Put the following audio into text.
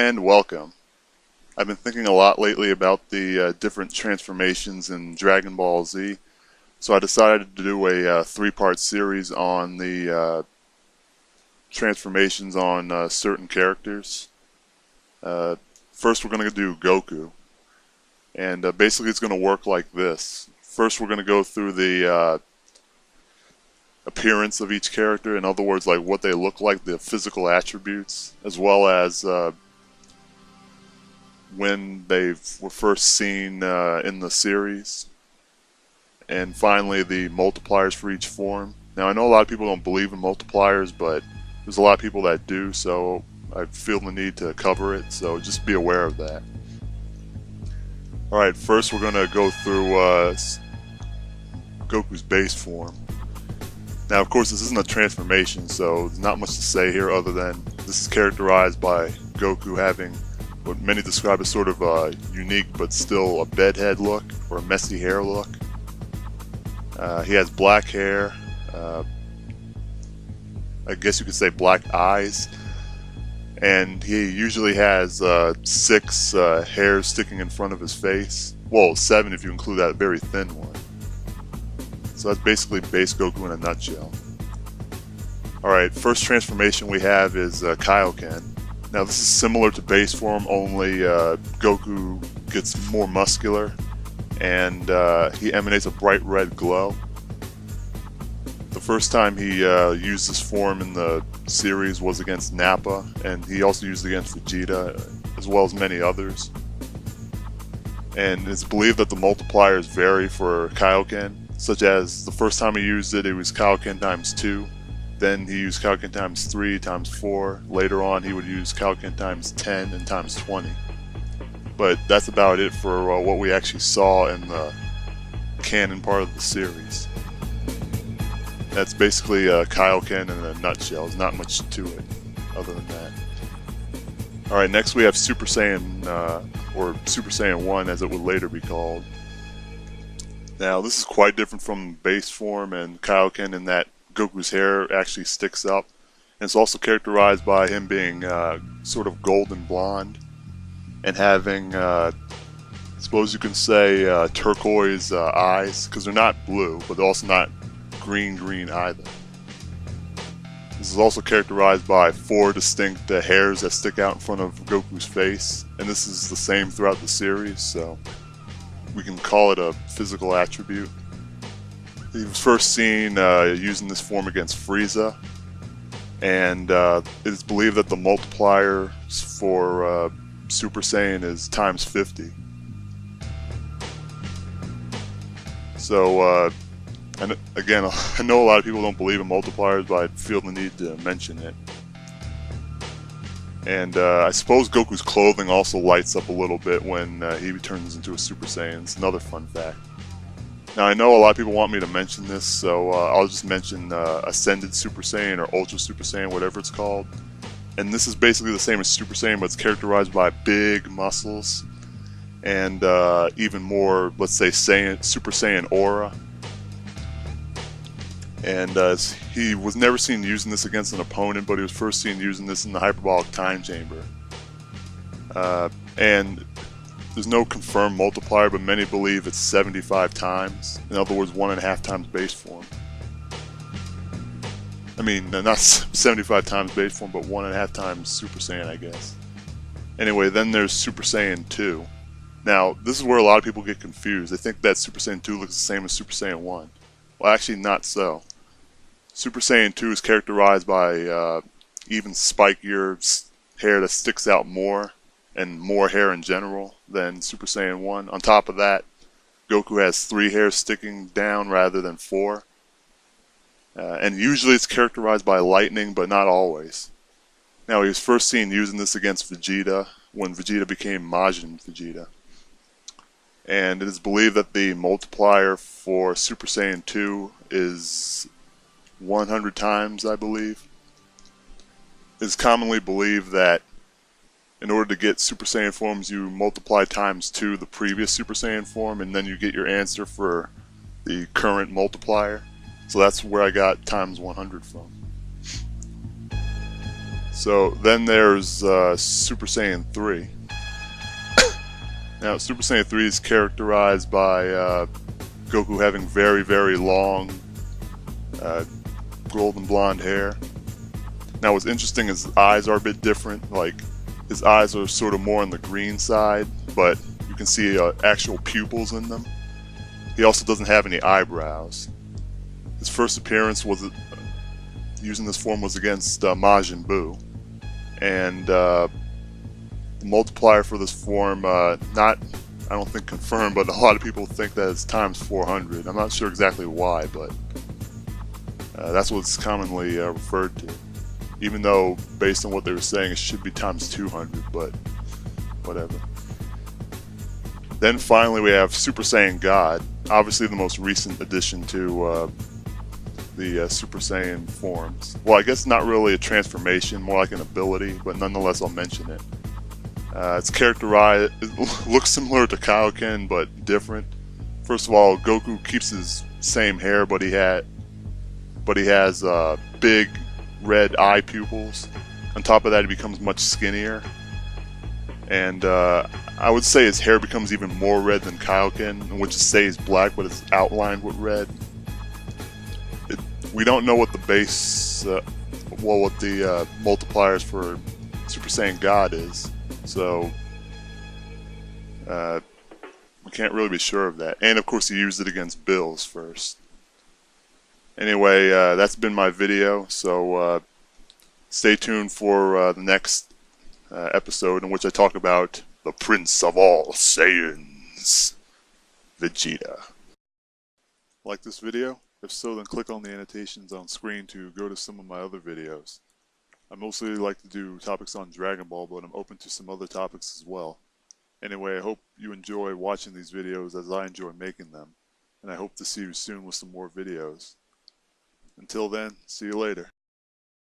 and welcome. I've been thinking a lot lately about the different transformations in Dragon Ball Z, so I decided to do a three-part series on the transformations on certain characters. First we're going to do Goku, and basically it's going to work like this. First we're going to go through the appearance of each character, in other words, like what they look like, the physical attributes, as well as when they were first seen in the series, and finally the multipliers for each form. Now I know a lot of people don't believe in multipliers, but there's a lot of people that do, so I feel the need to cover it, so just be aware of that. Alright, first we're going to go through Goku's base form. Now, of course, this isn't a transformation, so there's not much to say here other than this is characterized by Goku having what many describe as sort of a unique but still a bedhead look, or a messy hair look. He has black hair, I guess you could say black eyes, and he usually has 6 hairs sticking in front of his face. Well, 7 if you include that very thin one. So that's basically base Goku in a nutshell. Alright, first transformation we have is Kaioken. Now this is similar to base form, only Goku gets more muscular, and he emanates a bright red glow. The first time he used this form in the series was against Nappa, and he also used it against Vegeta, as well as many others. And it's believed that the multipliers vary for Kaioken, such as the first time he used it, it was Kaioken times 2. Then he used Kaioken times 3 times 4. Later on he would use Kaioken times 10 and times 20. But that's about it for what we actually saw in the canon part of the series. That's basically Kaioken in a nutshell. There's not much to it other than that. Alright, next we have Super Saiyan, or Super Saiyan 1 as it would later be called. Now this is quite different from base form and Kaioken in that Goku's hair actually sticks up, and it's also characterized by him being sort of golden blonde and having, I suppose you can say, turquoise eyes, because they're not blue, but they're also not green either. This is also characterized by 4 distinct hairs that stick out in front of Goku's face, and this is the same throughout the series, so we can call it a physical attribute. He was first seen using this form against Frieza, and it is believed that the multiplier for Super Saiyan is times 50. So, and again, I know a lot of people don't believe in multipliers, but I feel the need to mention it. And I suppose Goku's clothing also lights up a little bit when he turns into a Super Saiyan. It's another fun fact. Now I know a lot of people want me to mention this, so I'll just mention Ascended Super Saiyan or Ultra Super Saiyan, whatever it's called. And this is basically the same as Super Saiyan, but it's characterized by big muscles and even more, let's say, Super Saiyan aura. And he was never seen using this against an opponent, but he was first seen using this in the Hyperbolic Time Chamber. And there's no confirmed multiplier, but many believe it's 75 times. In other words, 1.5 times base form. I mean, not 75 times base form, but 1.5 times Super Saiyan, I guess. Anyway, then there's Super Saiyan 2. Now, this is where a lot of people get confused. They think that Super Saiyan 2 looks the same as Super Saiyan 1. Well, actually, not so. Super Saiyan 2 is characterized by even spikier hair that sticks out more, and more hair in general than Super Saiyan 1. On top of that, Goku has 3 hairs sticking down rather than 4. And usually it's characterized by lightning, but not always. Now, he was first seen using this against Vegeta when Vegeta became Majin Vegeta. And it is believed that the multiplier for Super Saiyan 2 is 100 times, I believe. It is commonly believed that in order to get Super Saiyan forms, you multiply times 2 the previous Super Saiyan form, and then you get your answer for the current multiplier. So that's where I got times 100 from. So then there's Super Saiyan 3. Now, Super Saiyan 3 is characterized by Goku having very, very long golden blonde hair. Now, what's interesting is his eyes are a bit different. Like, his eyes are sort of more on the green side, but you can see actual pupils in them. He also doesn't have any eyebrows. His first appearance was using this form was against Majin Buu, and the multiplier for this form, I don't think confirmed, but a lot of people think that it's times 400. I'm not sure exactly why, but that's what it's commonly referred to. Even though, based on what they were saying, it should be times 200, but whatever. Then finally we have Super Saiyan God, obviously the most recent addition to the Super Saiyan forms. Well, I guess not really a transformation, more like an ability, but nonetheless I'll mention it. It's characterized, it looks similar to Kaioken, but different. First of all, Goku keeps his same hair, but he has big red eye pupils. On top of that, he becomes much skinnier. And I would say his hair becomes even more red than Kaioken, which stays black, but it's outlined with red. We don't know what the base, what the multipliers for Super Saiyan God is, so we can't really be sure of that. And of course, he used it against Bills first. Anyway, that's been my video, so stay tuned for the next episode in which I talk about the Prince of all Saiyans, Vegeta. Like this video? If so, then click on the annotations on screen to go to some of my other videos. I mostly like to do topics on Dragon Ball, but I'm open to some other topics as well. Anyway, I hope you enjoy watching these videos as I enjoy making them, and I hope to see you soon with some more videos. Until then, see you later.